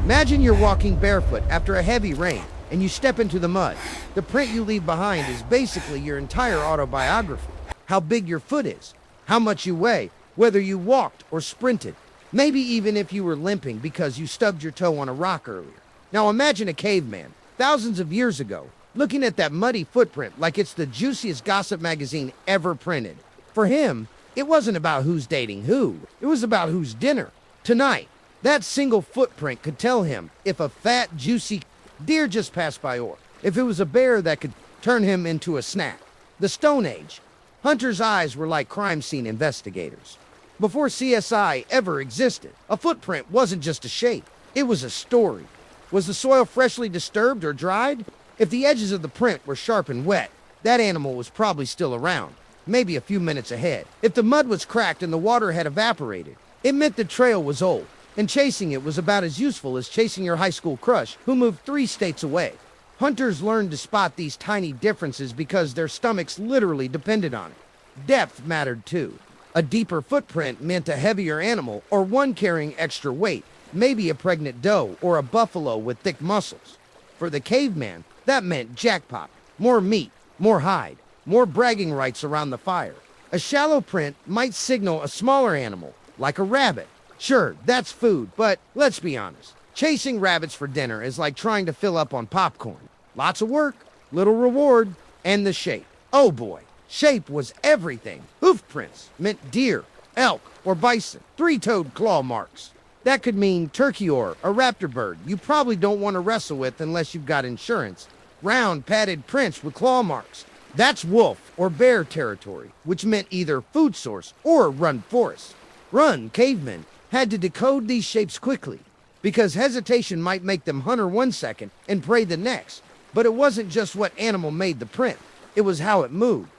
Imagine you're walking barefoot after a heavy rain and you step into the mud. The print you leave behind is basically your entire autobiography. How big your foot is, how much you weigh, whether you walked or sprinted, maybe even if you were limping because you stubbed your toe on a rock earlier. Now imagine a caveman, thousands of years ago, looking at that muddy footprint like it's the juiciest gossip magazine ever printed. For him, it wasn't about who's dating who, it was about who's dinner tonight. That single footprint could tell him if a fat, juicy deer just passed by or if it was a bear that could turn him into a snack. The Stone Age. Hunters' eyes were like crime scene investigators. Before CSI ever existed, a footprint wasn't just a shape, it was a story. Was the soil freshly disturbed or dried? If the edges of the print were sharp and wet, that animal was probably still around, maybe a few minutes ahead. If the mud was cracked and the water had evaporated, it meant the trail was old, and chasing it was about as useful as chasing your high school crush who moved 3 states away. Hunters learned to spot these tiny differences because their stomachs literally depended on it. Depth mattered too. A deeper footprint meant a heavier animal or one carrying extra weight, maybe a pregnant doe or a buffalo with thick muscles. For the caveman, that meant jackpot. More meat, more hide, more bragging rights around the fire. A shallow print might signal a smaller animal, like a rabbit. Sure, that's food, but let's be honest. Chasing rabbits for dinner is like trying to fill up on popcorn. Lots of work, little reward, and the shape. Oh boy, shape was everything. Hoof prints meant deer, elk, or bison. 3-toed claw marks. That could mean turkey or a raptor bird you probably don't want to wrestle with unless you've got insurance. Round, padded prints with claw marks. That's wolf or bear territory, which meant either food source or run forest. Run, cavemen had to decode these shapes quickly, because hesitation might make them hunter 1 second and prey the next. But it wasn't just what animal made the print, it was how it moved.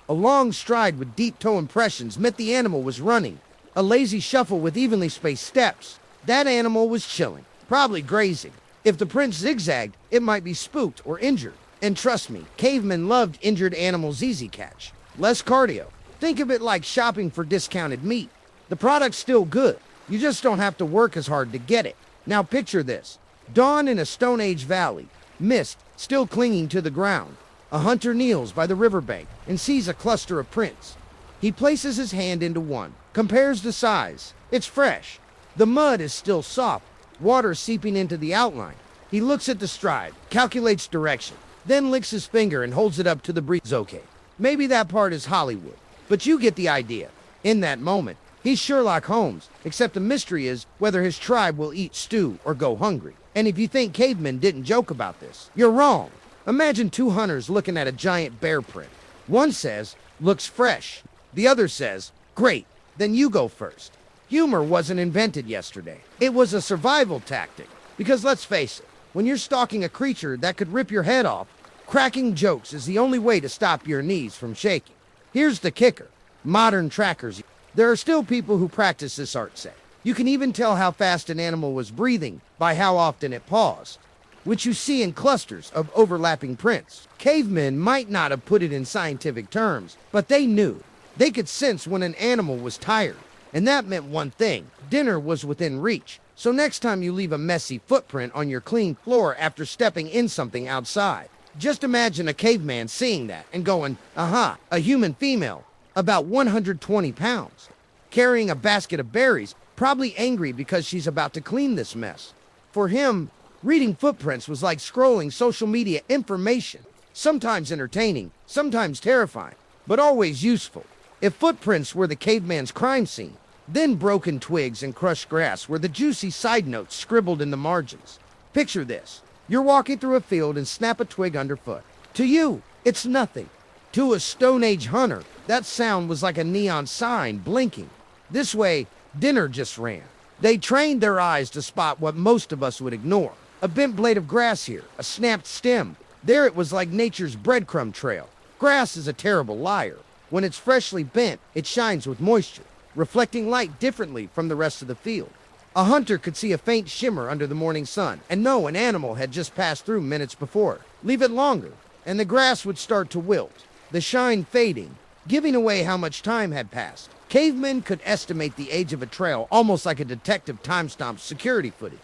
A long stride with deep toe impressions meant the animal was running. A lazy shuffle with evenly spaced steps, that animal was chilling, probably grazing. If the print zigzagged, it might be spooked or injured. And trust me, cavemen loved injured animals easy catch. Less cardio. Think of it like shopping for discounted meat. The product's still good, you just don't have to work as hard to get it. Now picture this. Dawn in a Stone Age valley. Mist still clinging to the ground. A hunter kneels by the riverbank and sees a cluster of prints. He places his hand into one, compares the size. It's fresh. The mud is still soft, water seeping into the outline. He looks at the stride, calculates direction, then licks his finger and holds it up to the breeze. Okay, maybe that part is Hollywood, but you get the idea. In that moment, he's Sherlock Holmes, except the mystery is whether his tribe will eat stew or go hungry. And if you think cavemen didn't joke about this, you're wrong. Imagine 2 hunters looking at a giant bear print. One says, looks fresh. The other says, great, then you go first. Humor wasn't invented yesterday. It was a survival tactic. Because let's face it, when you're stalking a creature that could rip your head off, cracking jokes is the only way to stop your knees from shaking. Here's the kicker. Modern trackers. There are still people who practice this art set. You can even tell how fast an animal was breathing by how often it paused, which you see in clusters of overlapping prints. Cavemen might not have put it in scientific terms, but they knew. They could sense when an animal was tired, and that meant one thing: dinner was within reach. So next time you leave a messy footprint on your clean floor after stepping in something outside, just imagine a caveman seeing that and going, aha, a human female, about 120 pounds, carrying a basket of berries, probably angry because she's about to clean this mess. For him, reading footprints was like scrolling social media information, sometimes entertaining, sometimes terrifying, but always useful. If footprints were the caveman's crime scene, then broken twigs and crushed grass were the juicy side notes scribbled in the margins. Picture this. You're walking through a field and snap a twig underfoot. To you, it's nothing. To a Stone Age hunter, that sound was like a neon sign blinking. This way, dinner just ran. They trained their eyes to spot what most of us would ignore. A bent blade of grass here, a snapped stem. There it was like nature's breadcrumb trail. Grass is a terrible liar. When it's freshly bent, it shines with moisture, reflecting light differently from the rest of the field. A hunter could see a faint shimmer under the morning sun and know an animal had just passed through minutes before. Leave it longer, and the grass would start to wilt, the shine fading, giving away how much time had passed. Cavemen could estimate the age of a trail almost like a detective time-stamps security footage.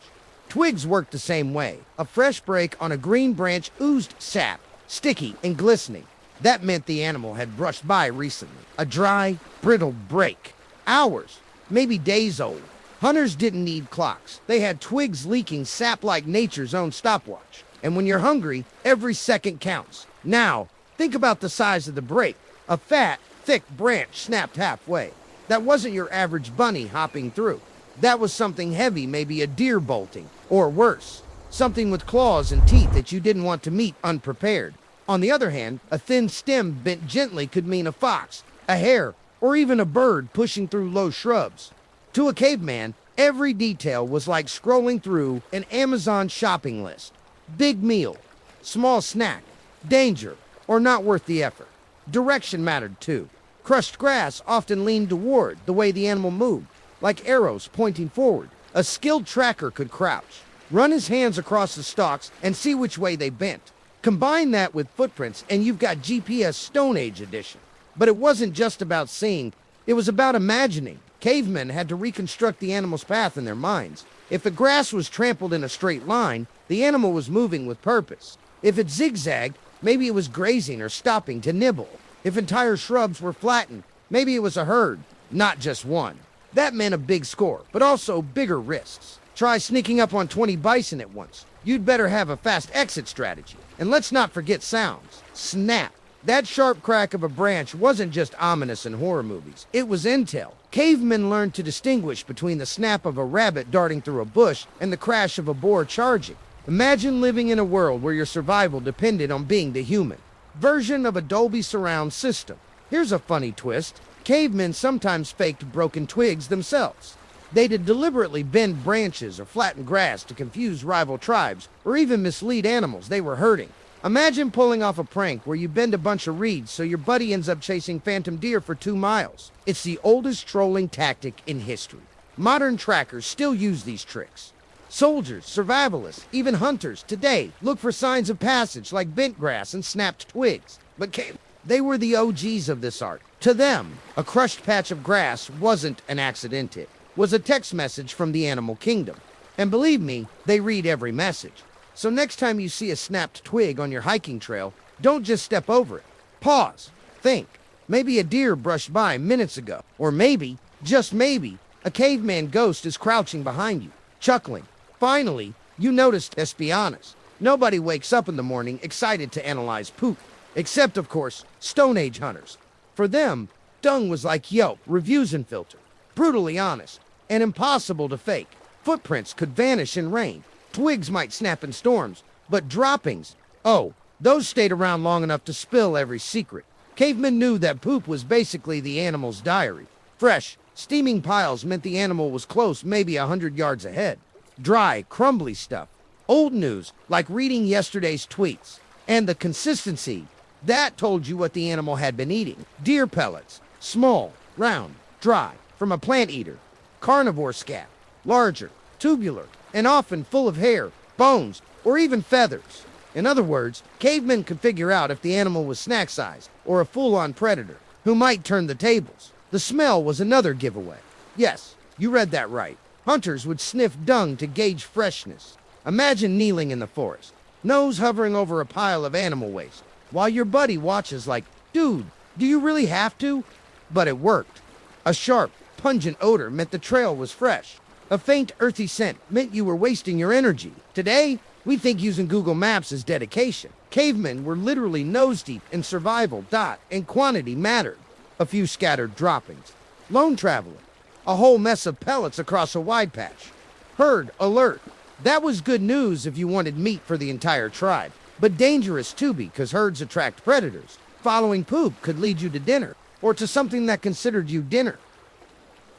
Twigs worked the same way. A fresh break on a green branch oozed sap, sticky and glistening. That meant the animal had brushed by recently. A dry, brittle break. Hours, maybe days old. Hunters didn't need clocks. They had twigs leaking sap like nature's own stopwatch. And when you're hungry, every second counts. Now, think about the size of the break. A fat, thick branch snapped halfway. That wasn't your average bunny hopping through. That was something heavy, maybe a deer bolting, or worse, something with claws and teeth that you didn't want to meet unprepared. On the other hand, a thin stem bent gently could mean a fox, a hare, or even a bird pushing through low shrubs. To a caveman, every detail was like scrolling through an Amazon shopping list. Big meal, small snack, danger, or not worth the effort. Direction mattered too. Crushed grass often leaned toward the way the animal moved, like arrows pointing forward. A skilled tracker could crouch, run his hands across the stalks, and see which way they bent. Combine that with footprints, and you've got GPS Stone Age edition. But it wasn't just about seeing, it was about imagining. Cavemen had to reconstruct the animal's path in their minds. If the grass was trampled in a straight line, the animal was moving with purpose. If it zigzagged, maybe it was grazing or stopping to nibble. If entire shrubs were flattened, maybe it was a herd, not just one. That meant a big score, but also bigger risks. Try sneaking up on 20 bison at once. You'd better have a fast exit strategy. And let's not forget sounds. Snap. That sharp crack of a branch wasn't just ominous in horror movies. It was intel. Cavemen learned to distinguish between the snap of a rabbit darting through a bush and the crash of a boar charging. Imagine living in a world where your survival depended on being the human version of a Dolby surround system. Here's a funny twist. Cavemen sometimes faked broken twigs themselves. They'd deliberately bend branches or flatten grass to confuse rival tribes or even mislead animals they were herding. Imagine pulling off a prank where you bend a bunch of reeds so your buddy ends up chasing phantom deer for 2 miles. It's the oldest trolling tactic in history. Modern trackers still use these tricks. Soldiers, survivalists, even hunters today look for signs of passage like bent grass and snapped twigs. But they were the OGs of this art. To them, a crushed patch of grass wasn't an accident. It was a text message from the animal kingdom. And believe me, they read every message. So next time you see a snapped twig on your hiking trail, don't just step over it. Pause. Think. Maybe a deer brushed by minutes ago. Or maybe, just maybe, a caveman ghost is crouching behind you, chuckling. Finally, you noticed espionage. Nobody wakes up in the morning excited to analyze poop. Except, of course, Stone Age hunters. For them, dung was like Yelp, reviews and filter. Brutally honest, and impossible to fake. Footprints could vanish in rain. Twigs might snap in storms, but droppings, oh, those stayed around long enough to spill every secret. Cavemen knew that poop was basically the animal's diary. Fresh, steaming piles meant the animal was close, maybe 100 yards ahead. Dry, crumbly stuff. Old news, like reading yesterday's tweets. And the consistency, that told you what the animal had been eating. Deer pellets, small, round, dry, from a plant eater. Carnivore scat, larger, tubular, and often full of hair, bones, or even feathers. In other words, cavemen could figure out if the animal was snack-sized or a full-on predator who might turn the tables. The smell was another giveaway. Yes, you read that right. Hunters would sniff dung to gauge freshness. Imagine kneeling in the forest, nose hovering over a pile of animal waste, while your buddy watches like, dude, do you really have to? But it worked. A sharp, pungent odor meant the trail was fresh. A faint, earthy scent meant you were wasting your energy. Today, we think using Google Maps is dedication. Cavemen were literally nose-deep in survival, and quantity mattered. A few scattered droppings. Lone traveler. A whole mess of pellets across a wide patch. Herd alert. That was good news if you wanted meat for the entire tribe. But dangerous too because herds attract predators. Following poop could lead you to dinner, or to something that considered you dinner.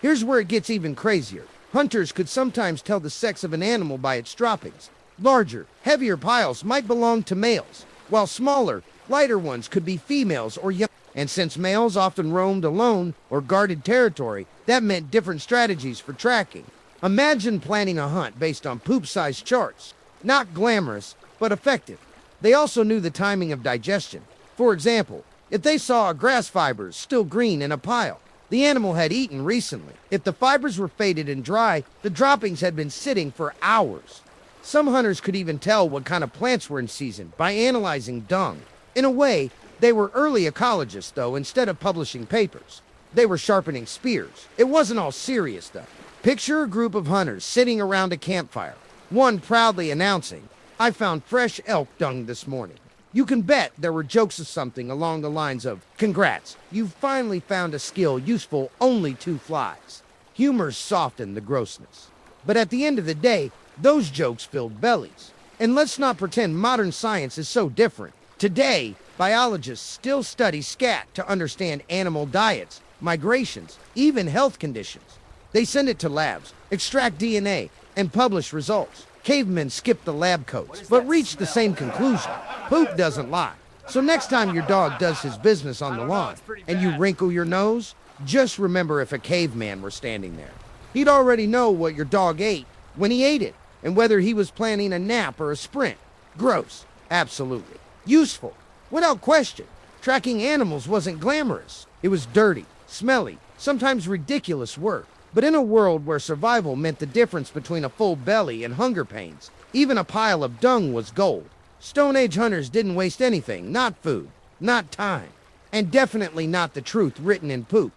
Here's where it gets even crazier. Hunters could sometimes tell the sex of an animal by its droppings. Larger, heavier piles might belong to males, while smaller, lighter ones could be females or young. And since males often roamed alone or guarded territory, that meant different strategies for tracking. Imagine planning a hunt based on poop-sized charts. Not glamorous, but effective. They also knew the timing of digestion. For example, if they saw grass fibers still green in a pile, the animal had eaten recently. If the fibers were faded and dry, the droppings had been sitting for hours. Some hunters could even tell what kind of plants were in season by analyzing dung. In a way, they were early ecologists, though. Instead of publishing papers, they were sharpening spears. It wasn't all serious, though. Picture a group of hunters sitting around a campfire, one proudly announcing, "I found fresh elk dung this morning." You can bet there were jokes of something along the lines of, "Congrats, you've finally found a skill useful only to flies." Humor softened the grossness. But at the end of the day, those jokes filled bellies. And let's not pretend modern science is so different. Today, biologists still study scat to understand animal diets, migrations, even health conditions. They send it to labs, extract DNA, and publish results. Cavemen skipped the lab coats, but reached the same conclusion. Poop doesn't lie. So next time your dog does his business on the lawn and you wrinkle your nose, just remember if a caveman were standing there. He'd already know what your dog ate when he ate it, and whether he was planning a nap or a sprint. Gross. Absolutely. Useful. Without question. Tracking animals wasn't glamorous. It was dirty, smelly, sometimes ridiculous work. But in a world where survival meant the difference between a full belly and hunger pains, even a pile of dung was gold. Stone Age hunters didn't waste anything, not food, not time, and definitely not the truth written in poop.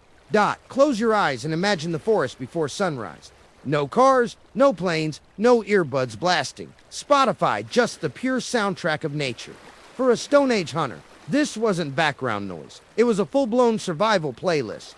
Close your eyes and imagine the forest before sunrise. No cars, no planes, no earbuds blasting. Spotify, just the pure soundtrack of nature. For a Stone Age hunter, this wasn't background noise. It was a full-blown survival playlist.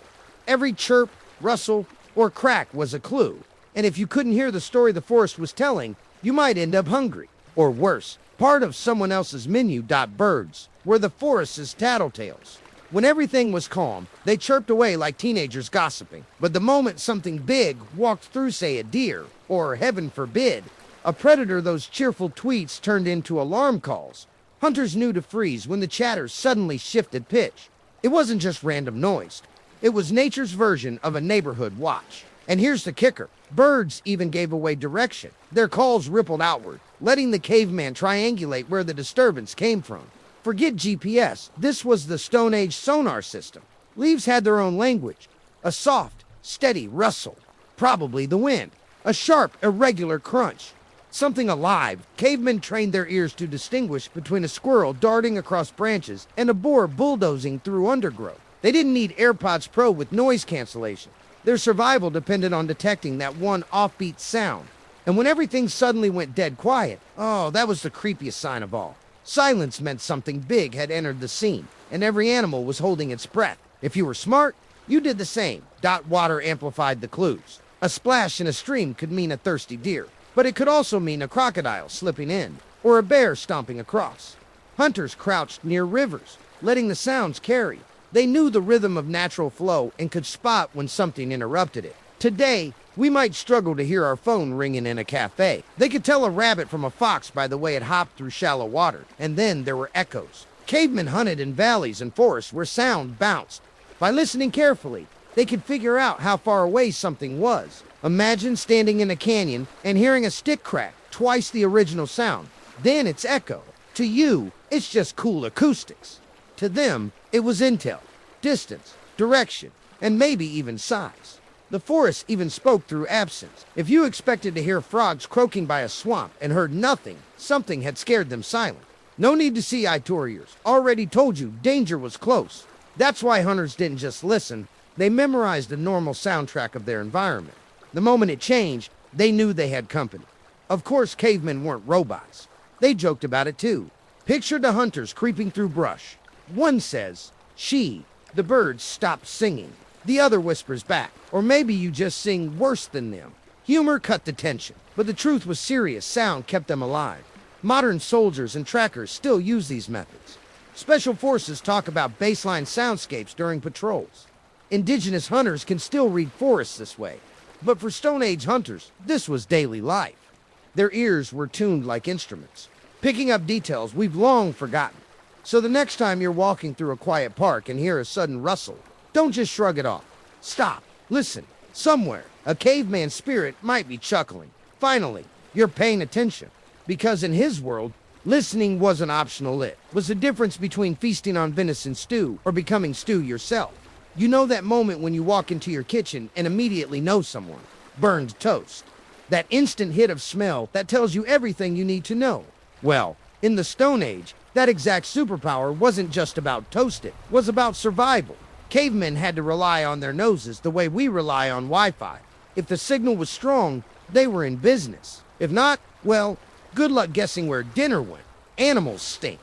Every chirp, rustle, or crack was a clue. And if you couldn't hear the story the forest was telling, you might end up hungry. Or worse, part of someone else's menu. Birds were the forest's tattletales. When everything was calm, they chirped away like teenagers gossiping. But the moment something big walked through, say a deer, or heaven forbid, a predator, those cheerful tweets turned into alarm calls. Hunters knew to freeze when the chatter suddenly shifted pitch. It wasn't just random noise. It was nature's version of a neighborhood watch. And here's the kicker. Birds even gave away direction. Their calls rippled outward, letting the caveman triangulate where the disturbance came from. Forget GPS. This was the Stone Age sonar system. Leaves had their own language. A soft, steady rustle. Probably the wind. A sharp, irregular crunch. Something alive. Cavemen trained their ears to distinguish between a squirrel darting across branches and a boar bulldozing through undergrowth. They didn't need AirPods Pro with noise cancellation. Their survival depended on detecting that one offbeat sound. And when everything suddenly went dead quiet, oh, that was the creepiest sign of all. Silence meant something big had entered the scene, and every animal was holding its breath. If you were smart, you did the same. Water amplified the clues. A splash in a stream could mean a thirsty deer, but it could also mean a crocodile slipping in, or a bear stomping across. Hunters crouched near rivers, letting the sounds carry. They knew the rhythm of natural flow and could spot when something interrupted it. Today, we might struggle to hear our phone ringing in a cafe. They could tell a rabbit from a fox by the way it hopped through shallow water. And then there were echoes. Cavemen hunted in valleys and forests where sound bounced. By listening carefully, they could figure out how far away something was. Imagine standing in a canyon and hearing a stick crack, twice the original sound. Then it's echo. To you, it's just cool acoustics. To them, it was intel, distance, direction, and maybe even size. The forest even spoke through absence. If you expected to hear frogs croaking by a swamp and heard nothing, something had scared them silent. No need to see eye-touriers. Already told you danger was close. That's why hunters didn't just listen. They memorized the normal soundtrack of their environment. The moment it changed, they knew they had company. Of course, cavemen weren't robots. They joked about it too. Picture the hunters creeping through brush. One says, the birds stopped singing. The other whispers back, or maybe you just sing worse than them. Humor cut the tension, but the truth was serious. Sound kept them alive. Modern soldiers and trackers still use these methods. Special forces talk about baseline soundscapes during patrols. Indigenous hunters can still read forests this way. But for Stone Age hunters, this was daily life. Their ears were tuned like instruments, picking up details we've long forgotten. So the next time you're walking through a quiet park and hear a sudden rustle, don't just shrug it off. Stop. Listen. Somewhere, a caveman spirit might be chuckling. Finally, you're paying attention. Because in his world, listening wasn't optional. It was the difference between feasting on venison stew or becoming stew yourself. You know that moment when you walk into your kitchen and immediately know someone. Burned toast. That instant hit of smell that tells you everything you need to know. Well, in the Stone Age, that exact superpower wasn't just about toast, it was about survival. Cavemen had to rely on their noses the way we rely on Wi-Fi. If the signal was strong, they were in business. If not, well, good luck guessing where dinner went. Animals stink.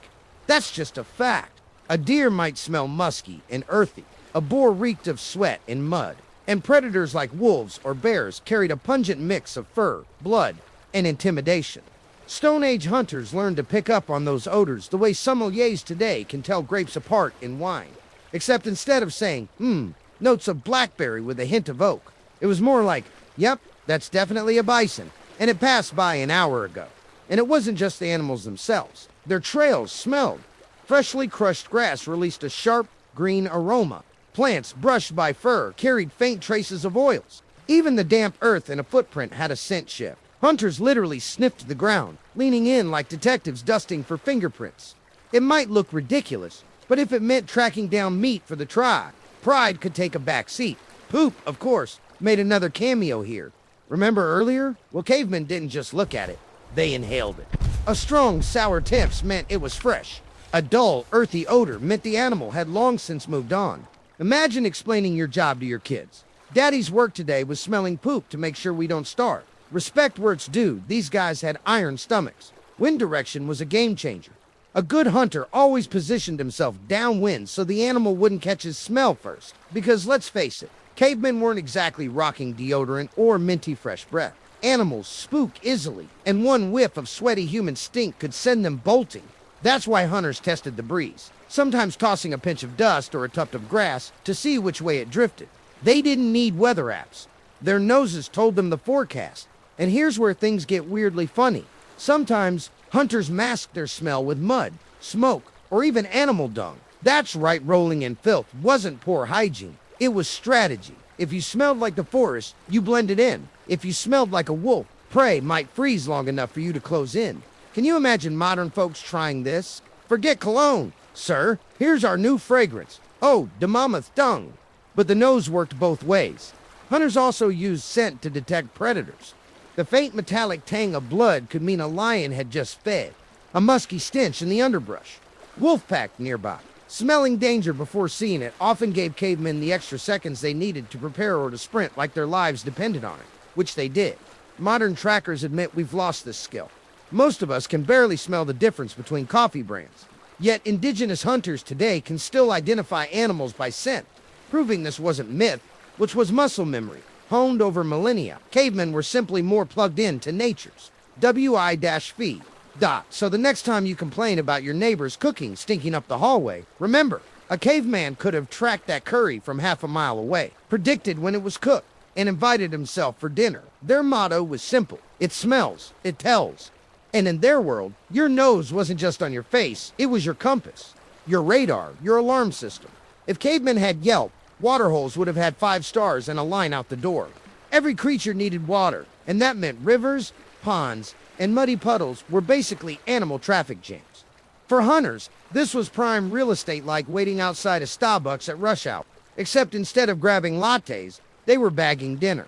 That's just a fact. A deer might smell musky and earthy. A boar reeked of sweat and mud. And predators like wolves or bears carried a pungent mix of fur, blood, and intimidation. Stone Age hunters learned to pick up on those odors the way sommeliers today can tell grapes apart in wine. Except instead of saying, notes of blackberry with a hint of oak, it was more like, yep, that's definitely a bison, and it passed by an hour ago. And it wasn't just the animals themselves. Their trails smelled. Freshly crushed grass released a sharp, green aroma. Plants brushed by fur carried faint traces of oils. Even the damp earth in a footprint had a scent shift. Hunters literally sniffed the ground, leaning in like detectives dusting for fingerprints. It might look ridiculous, but if it meant tracking down meat for the tribe, pride could take a back seat. Poop, of course, made another cameo here. Remember earlier? Well, cavemen didn't just look at it, they inhaled it. A strong, sour taste meant it was fresh. A dull, earthy odor meant the animal had long since moved on. Imagine explaining your job to your kids. Daddy's work today was smelling poop to make sure we don't starve. Respect where it's due, these guys had iron stomachs. Wind direction was a game changer. A good hunter always positioned himself downwind so the animal wouldn't catch his smell first. Because let's face it, cavemen weren't exactly rocking deodorant or minty fresh breath. Animals spook easily, and one whiff of sweaty human stink could send them bolting. That's why hunters tested the breeze, sometimes tossing a pinch of dust or a tuft of grass to see which way it drifted. They didn't need weather apps. Their noses told them the forecast. And here's where things get weirdly funny. Sometimes, hunters masked their smell with mud, smoke, or even animal dung. That's right, rolling in filth wasn't poor hygiene. It was strategy. If you smelled like the forest, you blended in. If you smelled like a wolf, prey might freeze long enough for you to close in. Can you imagine modern folks trying this? Forget cologne. Sir, here's our new fragrance. Oh, the mammoth dung. But the nose worked both ways. Hunters also used scent to detect predators. The faint metallic tang of blood could mean a lion had just fed. A musky stench in the underbrush. Wolf pack nearby. Smelling danger before seeing it often gave cavemen the extra seconds they needed to prepare or to sprint like their lives depended on it, which they did. Modern trackers admit we've lost this skill. Most of us can barely smell the difference between coffee brands. Yet indigenous hunters today can still identify animals by scent, proving this wasn't myth, which was muscle memory, honed over millennia. Cavemen were simply more plugged in to nature's WI-feed. So the next time you complain about your neighbor's cooking stinking up the hallway, remember, a caveman could have tracked that curry from half a mile away, predicted when it was cooked, and invited himself for dinner. Their motto was simple. It smells, it tells. And in their world, your nose wasn't just on your face, it was your compass, your radar, your alarm system. If cavemen had Yelp, waterholes would have had 5 stars and a line out the door. Every creature needed water, and that meant rivers, ponds, and muddy puddles were basically animal traffic jams. For hunters, this was prime real estate like waiting outside a Starbucks at rush hour, except instead of grabbing lattes, they were bagging dinner.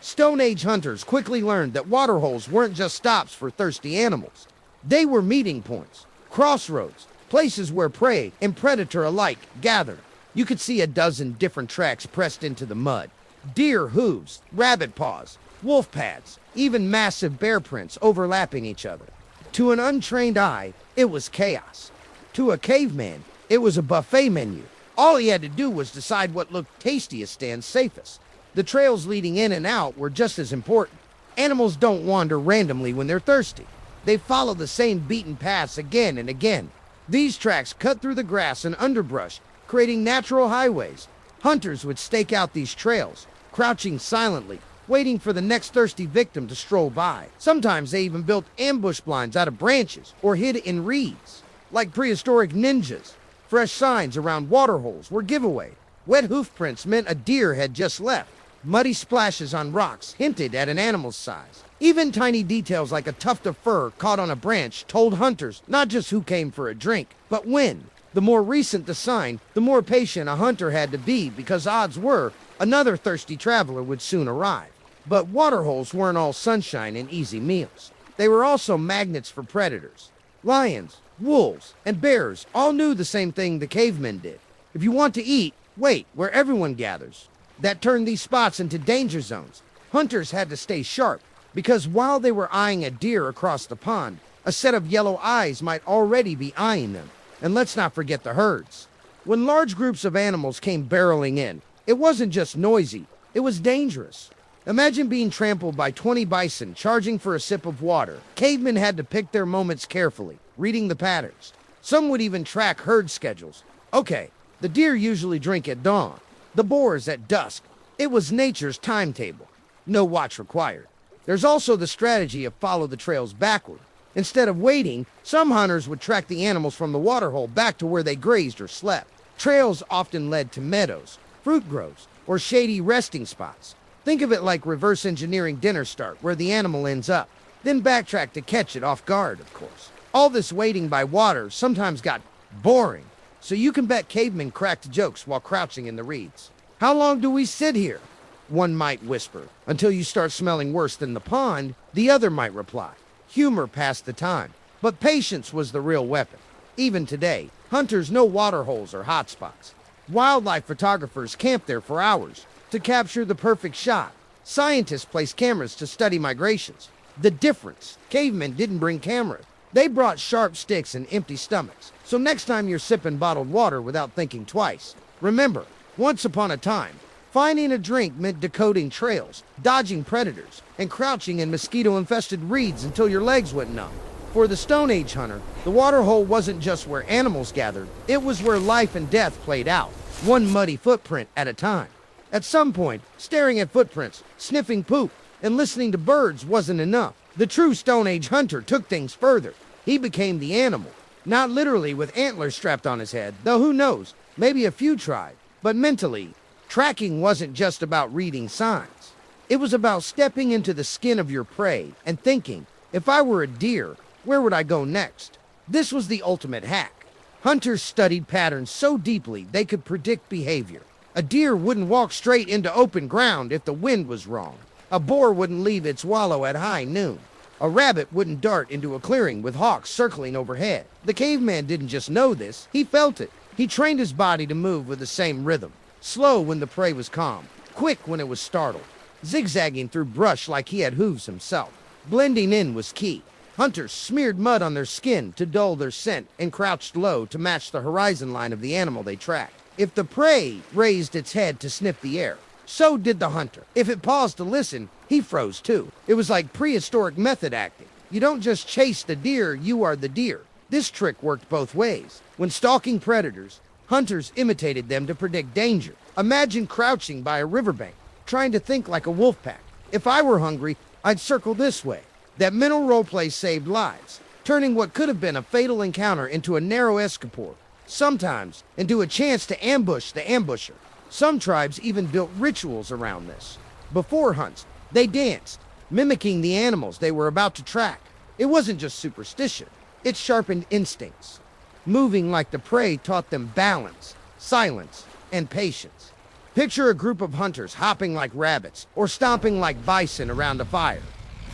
Stone Age hunters quickly learned that waterholes weren't just stops for thirsty animals. They were meeting points, crossroads, places where prey and predator alike gathered. You could see a dozen different tracks pressed into the mud. Deer hooves, rabbit paws, wolf pads, even massive bear prints overlapping each other. To an untrained eye, it was chaos. To a caveman, it was a buffet menu. All he had to do was decide what looked tastiest and safest. The trails leading in and out were just as important. Animals don't wander randomly when they're thirsty. They follow the same beaten paths again and again. These tracks cut through the grass and underbrush, creating natural highways. Hunters would stake out these trails, crouching silently, waiting for the next thirsty victim to stroll by. Sometimes they even built ambush blinds out of branches or hid in reeds. Like prehistoric ninjas, fresh signs around waterholes were giveaway. Wet hoof prints meant a deer had just left. Muddy splashes on rocks hinted at an animal's size. Even tiny details like a tuft of fur caught on a branch told hunters not just who came for a drink, but when. The more recent the sign, the more patient a hunter had to be because odds were another thirsty traveler would soon arrive. But waterholes weren't all sunshine and easy meals. They were also magnets for predators. Lions, wolves, and bears all knew the same thing the cavemen did. If you want to eat, wait where everyone gathers. That turned these spots into danger zones. Hunters had to stay sharp, because while they were eyeing a deer across the pond, a set of yellow eyes might already be eyeing them. And let's not forget the herds. When large groups of animals came barreling in, it wasn't just noisy, it was dangerous. Imagine being trampled by 20 bison charging for a sip of water. Cavemen had to pick their moments carefully, reading the patterns. Some would even track herd schedules. Okay, the deer usually drink at dawn, the boars at dusk. It was nature's timetable. No watch required. There's also the strategy of follow the trails backward. Instead of waiting, some hunters would track the animals from the waterhole back to where they grazed or slept. Trails often led to meadows, fruit groves, or shady resting spots. Think of it like reverse engineering dinner start, where the animal ends up, then backtrack to catch it off guard, of course. All this waiting by water sometimes got boring, so you can bet cavemen cracked jokes while crouching in the reeds. How long do we sit here? One might whisper. Until you start smelling worse than the pond, the other might reply. Humor passed the time, but patience was the real weapon. Even today, hunters know waterholes are hotspots. Wildlife photographers camp there for hours to capture the perfect shot. Scientists place cameras to study migrations. The difference, cavemen didn't bring cameras. They brought sharp sticks and empty stomachs. So next time you're sipping bottled water without thinking twice, remember, once upon a time, finding a drink meant decoding trails, dodging predators, and crouching in mosquito-infested reeds until your legs went numb. For the Stone Age hunter, the waterhole wasn't just where animals gathered, it was where life and death played out, one muddy footprint at a time. At some point, staring at footprints, sniffing poop, and listening to birds wasn't enough. The true Stone Age hunter took things further. He became the animal. Not literally with antlers strapped on his head, though who knows, maybe a few tried. But mentally, tracking wasn't just about reading signs. It was about stepping into the skin of your prey and thinking, if I were a deer, where would I go next? This was the ultimate hack. Hunters studied patterns so deeply they could predict behavior. A deer wouldn't walk straight into open ground if the wind was wrong. A boar wouldn't leave its wallow at high noon. A rabbit wouldn't dart into a clearing with hawks circling overhead. The caveman didn't just know this, he felt it. He trained his body to move with the same rhythm. Slow when the prey was calm, quick when it was startled, zigzagging through brush like he had hooves himself. Blending in was key. Hunters smeared mud on their skin to dull their scent and crouched low to match the horizon line of the animal they tracked. If the prey raised its head to sniff the air, so did the hunter. If it paused to listen, he froze too. It was like prehistoric method acting. You don't just chase the deer, you are the deer. This trick worked both ways. When stalking predators, hunters imitated them to predict danger. Imagine crouching by a riverbank, trying to think like a wolf pack. If I were hungry, I'd circle this way. That mental roleplay saved lives, turning what could have been a fatal encounter into a narrow escapade. Sometimes into a chance to ambush the ambusher. Some tribes even built rituals around this. Before hunts, they danced, mimicking the animals they were about to track. It wasn't just superstition, it sharpened instincts. Moving like the prey taught them balance, silence, and patience. Picture a group of hunters hopping like rabbits or stomping like bison around a fire.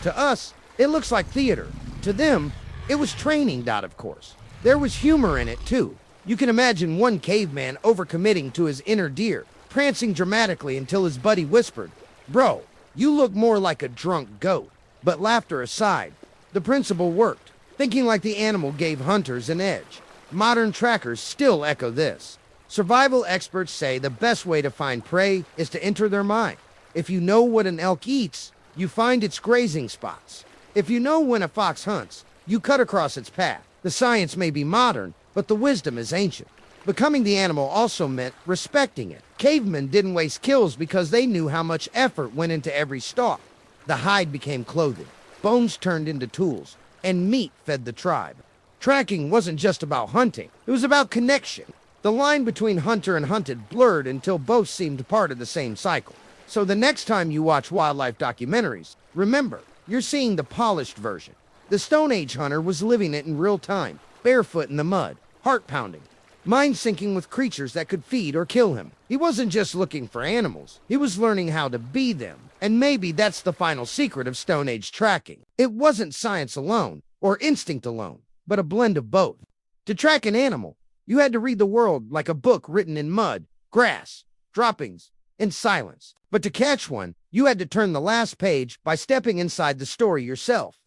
To us, it looks like theater. To them, it was training, of course. There was humor in it, too. You can imagine one caveman overcommitting to his inner deer, prancing dramatically until his buddy whispered, "Bro, you look more like a drunk goat." But laughter aside, the principle worked. Thinking like the animal gave hunters an edge. Modern trackers still echo this. Survival experts say the best way to find prey is to enter their mind. If you know what an elk eats, you find its grazing spots. If you know when a fox hunts, you cut across its path. The science may be modern, but the wisdom is ancient. Becoming the animal also meant respecting it. Cavemen didn't waste kills because they knew how much effort went into every stalk. The hide became clothing, bones turned into tools, and meat fed the tribe. Tracking wasn't just about hunting, it was about connection. The line between hunter and hunted blurred until both seemed part of the same cycle. So the next time you watch wildlife documentaries, remember, you're seeing the polished version. The Stone Age hunter was living it in real time, barefoot in the mud, heart pounding, mind syncing with creatures that could feed or kill him. He wasn't just looking for animals, he was learning how to be them. And maybe that's the final secret of Stone Age tracking. It wasn't science alone, or instinct alone, but a blend of both. To track an animal, you had to read the world like a book written in mud, grass, droppings, and silence. But to catch one, you had to turn the last page by stepping inside the story yourself.